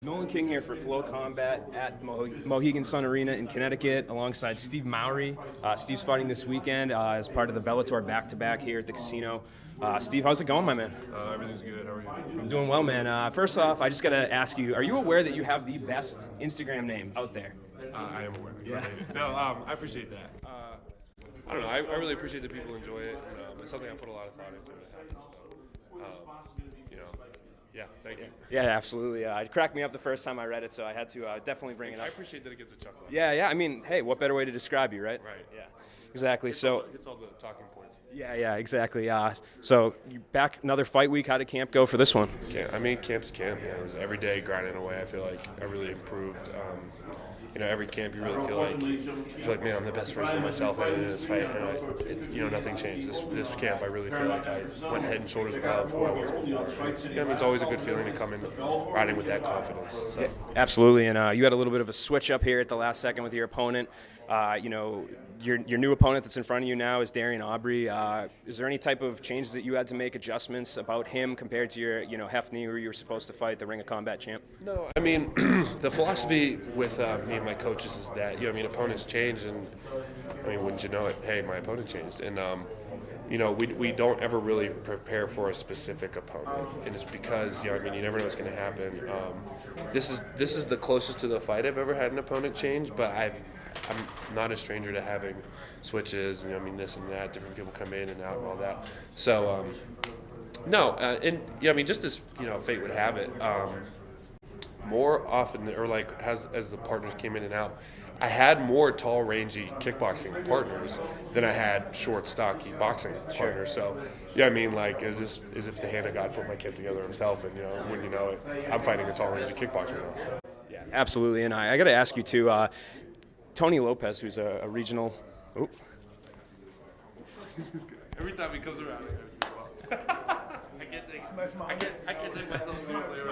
Nolan King here for Flow Combat at Mohegan Sun Arena in Connecticut alongside Steve Mowry. Steve's fighting this weekend as part of the Bellator back-to-back here at the casino. Steve, how's it going, my man? Everything's good. How are you? I'm doing well, man. First off, I just got to ask you, are you aware that you have the best Instagram name out there? I am aware. Yeah. No, I appreciate that. I don't know. I really appreciate that people enjoy it. It's something I put a lot of thought into when it happens. So, yeah, thank you. Yeah, absolutely. It cracked me up the first time I read it, so I had to definitely bring it up. I appreciate that it gets a chuckle. Yeah. I mean, hey, what better way to describe you, right? Right. Yeah, exactly. So. It's all the talking points. Yeah, exactly. So you back another fight week. How did camp go for this one? Camp's camp. Yeah, it was every day grinding away. I feel like I really improved. Every camp you really feel like, man, I'm the best version of myself in this fight. And nothing changed. This camp, I really feel like I went head and shoulders above who I was before. And it's always a good feeling to come in riding with that confidence. So. Yeah, absolutely. And you had a little bit of a switch up here at the last second with your opponent. Your new opponent that's in front of you now is Darion Abbey. Is there any type of changes that you had to make, adjustments about him compared to your, Hefney, who you were supposed to fight, the Ring of Combat champ? No, I mean, the philosophy with me and my coaches is that, opponents change, and, wouldn't you know it, hey, my opponent changed. And, we don't ever really prepare for a specific opponent, and it's because, you never know what's going to happen. This is the closest to the fight I've ever had an opponent change, but I'm not a stranger to having switches, this and that, different people come in and out and all that. So, just as, fate would have it, more often, or as the partners came in and out, I had more tall, rangy kickboxing partners than I had short, stocky boxing partners. So, as if the hand of God put my kid together himself, and, when you know it, I'm fighting a tall, rangy kickboxer now. Yeah, absolutely. And I got to ask you, too, Tony Lopez, who's a regional. Oop. Every time he comes around, I can't take myself seriously.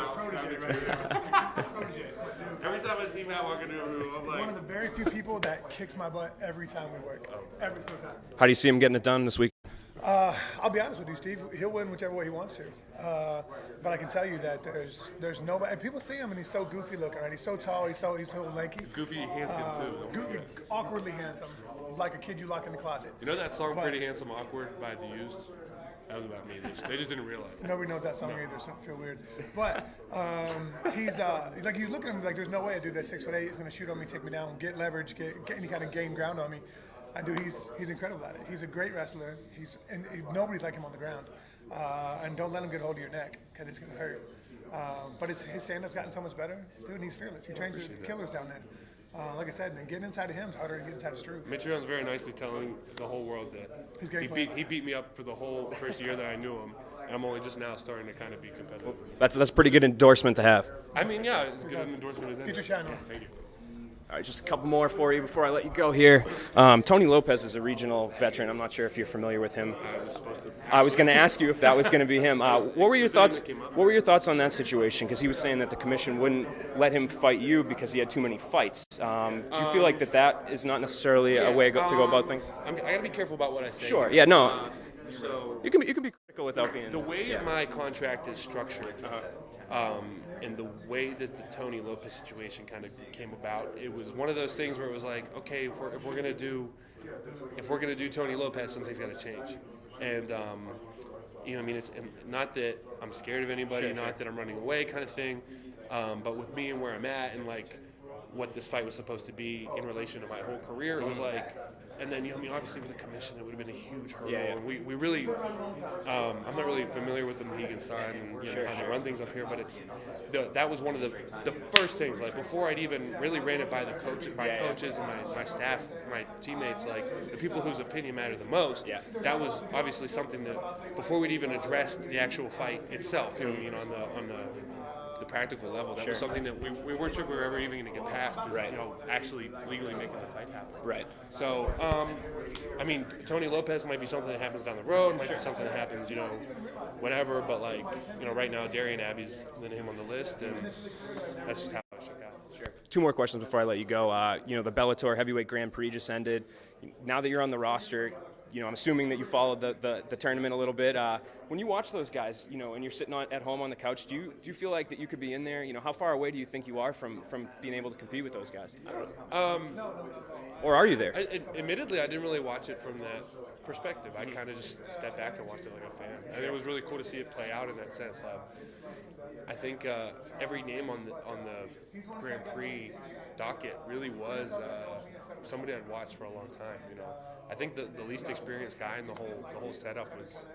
Every time I see Matt walking into a room, I'm like, one of the very few people that kicks my butt every time we work. Every single time. How do you see him getting it done this week? I'll be honest with you, Steve. He'll win whichever way he wants to. But I can tell you that there's nobody. And people see him and he's so goofy looking, right? He's so tall. He's so lanky. Goofy, handsome too. Awkwardly handsome, like a kid you lock in the closet. You know that song, "Pretty Handsome Awkward" by The Used? That was about me. They just didn't realize it. Nobody knows that song either, so I feel weird. But he's like, you look at him like, there's no way a dude that's 6'8" is going to shoot on me, take me down, get leverage, get any kind of gain ground on me. He's incredible at it. He's a great wrestler. Nobody's like him on the ground. And don't let him get a hold of your neck, because it's going to hurt. But his stand-up's gotten so much better. Dude, and he's fearless. He trains with killers down there. Like I said, and getting inside of him is harder than getting inside of Struve. Mitrione's very nicely telling the whole world that he beat me up for the whole first year that I knew him, and I'm only just now starting to kind of be competitive. That's a pretty good endorsement to have. It's good an endorsement as any. Get your shine on. Thank you. All right, just a couple more for you before I let you go here. Tony Lopez is a regional veteran. I'm not sure if you're familiar with him. I was going to ask you if that was going to be him. What were your thoughts? What were your thoughts on that situation? Because he was saying that the commission wouldn't let him fight you because he had too many fights. Do you feel like that is not necessarily a way to go about things? I got to be careful about what I say. Sure. Yeah. No. So you can be critical without being. The way my contract is structured. And the way that the Tony Lopez situation kind of came about, it was one of those things where it was like, okay, if we're gonna do Tony Lopez, something's got to change. And it's not that I'm scared of anybody, that I'm running away, kind of thing. But with me and where I'm at, and like what this fight was supposed to be in relation to my whole career, it was like. And then, obviously with the commission, it would have been a huge hurdle. Yeah. And we really, I'm not really familiar with the Mohegan Sun and how they run things up here, but that was one of the first things. Like before I'd even really ran it by coaches and my staff, my teammates, like the people whose opinion mattered the most. Yeah. That was obviously something that before we'd even addressed the actual fight itself, on the practical level, that was something that we weren't sure we were ever even going to get past. Actually legally making the fight happen. Right. So, Tony Lopez might be something that happens down the road, might be something that happens, whatever. But right now, Darion Abbey's the name on the list, and that's just how it shook out. Sure. Two more questions before I let you go. The Bellator Heavyweight Grand Prix just ended. Now that you're on the roster, I'm assuming that you followed the tournament a little bit. When you watch those guys, and you're sitting at home on the couch, do you feel like that you could be in there? How far away do you think you are from being able to compete with those guys? Or are you there? Admittedly, I didn't really watch it from that perspective. I kind of just stepped back and watched it like a fan. And it was really cool to see it play out in that sense. I think every name on the Grand Prix docket really was somebody I'd watched for a long time. I think the least experienced guy in the whole setup was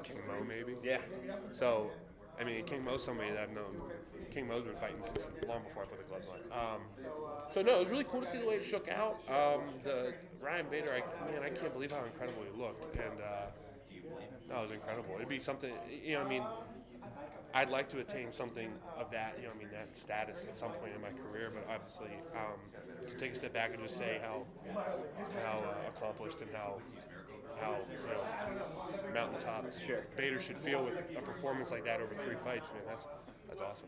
King Mo, maybe. Yeah. So, I mean, King Mo's somebody that I've known. King Mo's been fighting since long before I put the gloves on. So no, it was really cool to see the way it shook out. The Ryan Bader, I can't believe how incredible he looked, and no, it was incredible. It'd be something, I'd like to attain something of that, that status at some point in my career. But obviously, to take a step back and just say how accomplished and how mountaintop Sure. Bader should feel with a performance like that over 3 fights, man, that's awesome.